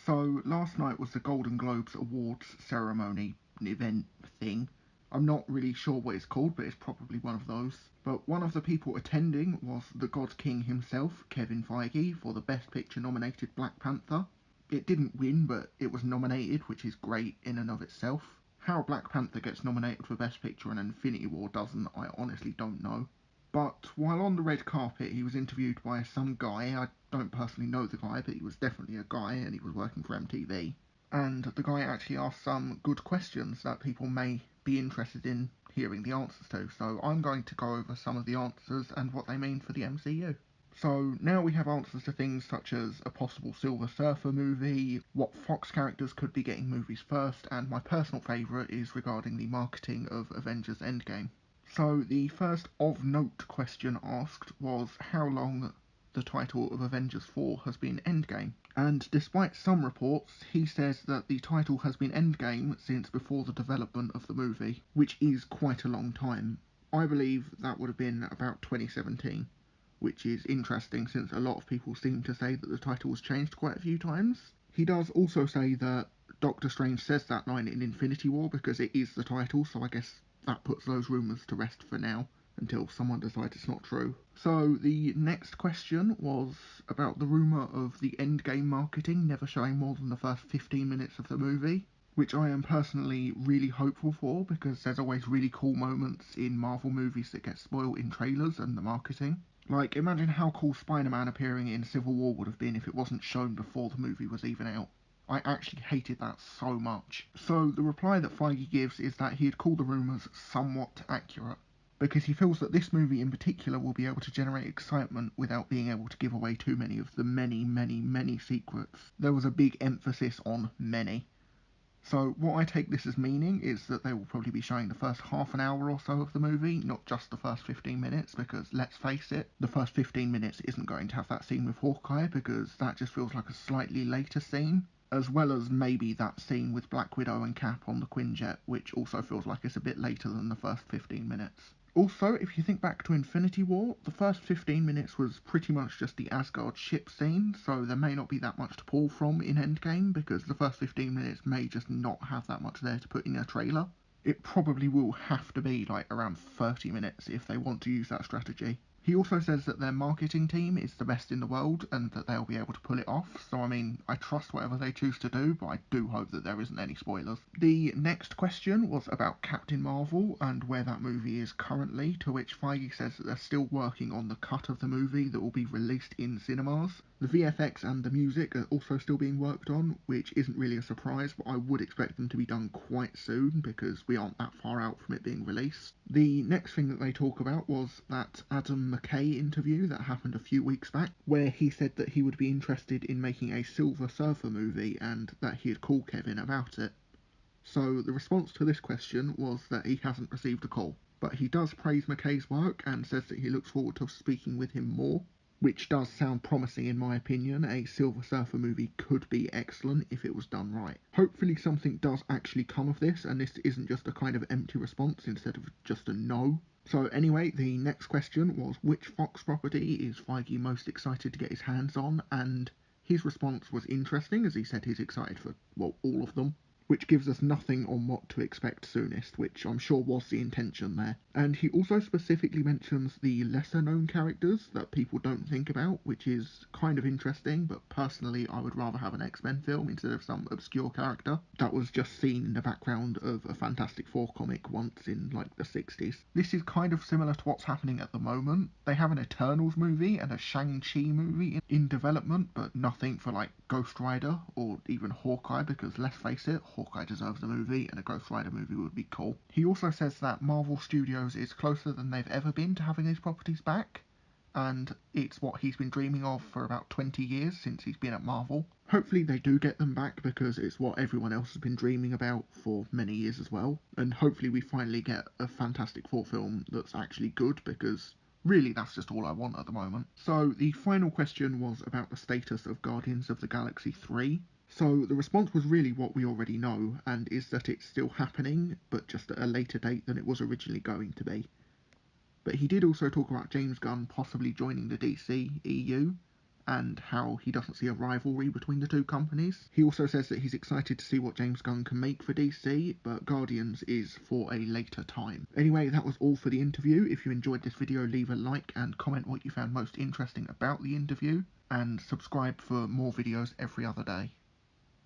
So last night was the Golden Globes Awards ceremony event thing. I'm not really sure what it's called, but it's probably one of those. But one of the people attending was the God King himself, Kevin Feige, for the Best Picture nominated Black Panther. It didn't win, but it was nominated, which is great in and of itself. How Black Panther gets nominated for Best Picture and Infinity War doesn't, I honestly don't know. But while on the red carpet, he was interviewed by some guy. I don't personally know the guy, but he was definitely a guy and he was working for MTV. And the guy actually asked some good questions that people may be interested in hearing the answers to. So I'm going to go over some of the answers and what they mean for the MCU. So now we have answers to things such as a possible Silver Surfer movie, what Fox characters could be getting movies first, and my personal favourite is regarding the marketing of Avengers Endgame. So the first of note question asked was how long the title of Avengers 4 has been Endgame. And despite some reports, he says that the title has been Endgame since before the development of the movie, which is quite a long time. I believe that would have been about 2017, which is interesting since a lot of people seem to say that the title was changed quite a few times. He does also say that Doctor Strange says that line in Infinity War because it is the title, so I guess that puts those rumours to rest for now, until someone decides it's not true. So the next question was about the rumour of the Endgame marketing never showing more than the first 15 minutes of the movie, which I am personally really hopeful for because there's always really cool moments in Marvel movies that get spoiled in trailers and the marketing. Like, imagine how cool Spider-Man appearing in Civil War would have been if it wasn't shown before the movie was even out. I actually hated that so much. So the reply that Feige gives is that he'd call the rumours somewhat accurate, because he feels that this movie in particular will be able to generate excitement without being able to give away too many of the many secrets. There was a big emphasis on many. So what I take this as meaning is that they will probably be showing the first half an hour or so of the movie, not just the first 15 minutes, because let's face it, the first 15 minutes isn't going to have that scene with Hawkeye, because that just feels like a slightly later scene, as well as maybe that scene with Black Widow and Cap on the Quinjet, which also feels like it's a bit later than the first 15 minutes. Also, if you think back to Infinity War, the first 15 minutes was pretty much just the Asgard ship scene, so there may not be that much to pull from in Endgame, because the first 15 minutes may just not have that much there to put in a trailer. It probably will have to be like around 30 minutes if they want to use that strategy. He also says that their marketing team is the best in the world and that they'll be able to pull it off, so I mean, I trust whatever they choose to do, but I do hope that there isn't any spoilers. The next question was about Captain Marvel and where that movie is currently, to which Feige says that they're still working on the cut of the movie that will be released in cinemas. The VFX and the music are also still being worked on, which isn't really a surprise, but I would expect them to be done quite soon because we aren't that far out from it being released. The next thing that they talk about was that Adam McKay interview that happened a few weeks back, where he said that he would be interested in making a Silver Surfer movie and that he'd call Kevin about it. So the response to this question was that he hasn't received a call, but he does praise McKay's work and says that he looks forward to speaking with him more, which does sound promising in my opinion. A Silver Surfer movie could be excellent if it was done right. Hopefully something does actually come of this, and this isn't just a kind of empty response instead of just a no. So anyway, the next question was which Fox property is Feige most excited to get his hands on, and his response was interesting as he said he's excited for, well, all of them, which gives us nothing on what to expect soonest, which I'm sure was the intention there. And he also specifically mentions the lesser known characters that people don't think about, which is kind of interesting, but personally I would rather have an X-Men film instead of some obscure character that was just seen in the background of a Fantastic Four comic once in like the 60s. This is kind of similar to what's happening at the moment. They have an Eternals movie and a Shang-Chi movie in development, but nothing for like Ghost Rider or even Hawkeye, because let's face it, Hawkeye deserves a movie and a Ghost Rider movie would be cool. He also says that Marvel Studios is closer than they've ever been to having his properties back, and it's what he's been dreaming of for about 20 years since he's been at Marvel. Hopefully they do get them back because it's what everyone else has been dreaming about for many years as well, and hopefully we finally get a Fantastic Four film that's actually good, because really that's just all I want at the moment. So the final question was about the status of Guardians of the Galaxy 3. So the response was really what we already know, and is that it's still happening, but just at a later date than it was originally going to be. But he did also talk about James Gunn possibly joining the DC EU, and how he doesn't see a rivalry between the two companies. He also says that he's excited to see what James Gunn can make for DC, but Guardians is for a later time. Anyway, that was all for the interview. If you enjoyed this video, leave a like and comment what you found most interesting about the interview, and subscribe for more videos every other day.